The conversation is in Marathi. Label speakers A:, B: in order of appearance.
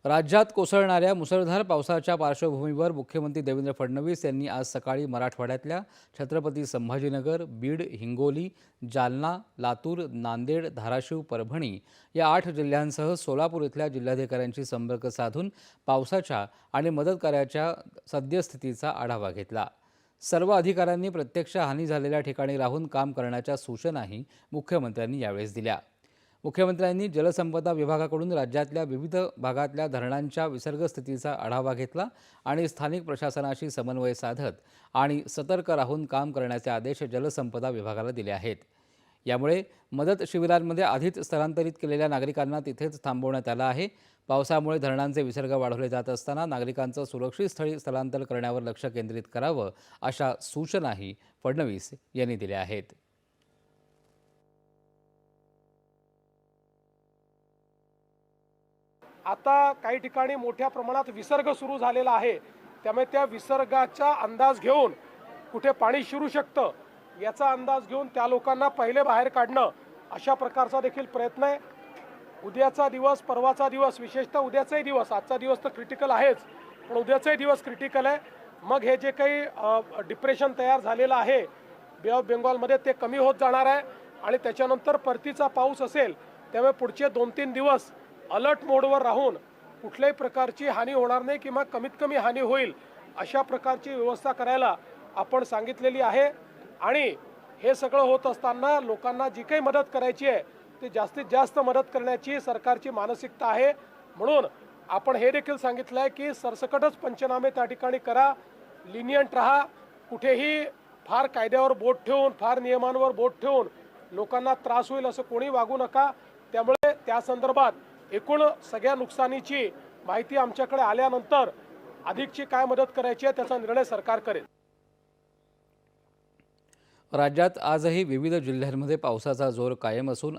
A: राज्यात कोसळणाऱ्या मुसळधार पावसाच्या पार्श्वभूमीवर मुख्यमंत्री देवेंद्र फडणवीस यांनी आज सकाळी मराठवाड्यातल्या छत्रपती संभाजीनगर, बीड, हिंगोली, जालना, लातूर, नांदेड, धाराशिव, परभणी या 8 जिल्ह्यांसह सोलापूर इथल्या जिल्हाधिकाऱ्यांशी संपर्क साधून पावसाच्या आणि मदत कार्याच्या सद्यस्थितीचा आढावा घेतला। सर्व अधिकाऱ्यांनी प्रत्यक्ष हानी झालेल्या ठिकाणी राहून काम करण्याच्या सूचनाही मुख्यमंत्र्यांनी यावेळी दिल्या। मुख्यमंत्र्यांनी जलसंपदा विभागाकडून राज्यातल्या विविध भागातल्या धरणांच्या विसर्ग स्थितीचा आढावा घेतला आणि स्थानिक प्रशासनाशी समन्वय साधत आणि सतर्क राहून काम करण्याचे आदेश जलसंपदा विभागाला दिले आहेत। यामुळे मदत शिबिरांमध्ये आधीच स्थलांतरित केलेल्या नागरिकांना तिथेच थांबवण्यात आलं आहे। पावसामुळे धरणांचे विसर्ग वाढवले जात असताना नागरिकांचं सुरक्षित स्थळी स्थलांतर करण्यावर लक्ष केंद्रित करावं अशा सूचनाही फडणवीस यांनी दिल्या आहेत।
B: आता काही ठिकाणी मोठ्या प्रमाणात विसर्ग सुरू झालेला आहे, त्यामुळे त्या विसर्गाचा अंदाज घेऊन कुठे पाणी शिरू शकतं याचा अंदाज घेऊन त्या लोकांना पहिले बाहेर काढणं अशा प्रकारचा देखील प्रयत्न आहे। उद्याचा दिवस, परवाचा दिवस, विशेषतः उद्याचाही दिवस, आजचा दिवस तर क्रिटिकल आहेच, पण उद्याचाही दिवस क्रिटिकल आहे। मग हे जे काही डिप्रेशन तयार झालेलं आहे बे ऑफ बेंगॉलमध्ये ते कमी होत जाणार आहे आणि त्याच्यानंतर परतीचा पाऊस असेल, त्यामुळे पुढचे 2-3 दिवस अलर्ट मोडवर राहून कुठल्याही प्रकारची हानी होणार नाही किंवा कमीत कमी हानी होईल अशा प्रकारची व्यवस्था करायला आपण सांगितलेली आहे। आणि हे सगळं होत असताना लोकांना जी काही मदत करायची आहे ती जास्तीत जास्त मदत करण्याची सरकारची मानसिकता आहे। म्हणून आपण हे देखील सांगितलं आहे की सरसकटच पंचनामे त्या ठिकाणी करा, लिनियंट राहा, कुठेही फार कायद्यावर बोट ठेवून, फार नियमांवर बोट ठेवून लोकांना त्रास होईल असं कोणी वागू नका। त्यामुळे त्या संदर्भात एकूण सगळ्या नुकसानीची माहिती आमच्याकडे आल्यानंतर अधिकची काय मदत करायची आहे त्याचा निर्णय सरकार करेल।
A: राज्यात आजही विविध जिल्ह्यांमध्ये पावसाचा जोर कायम असून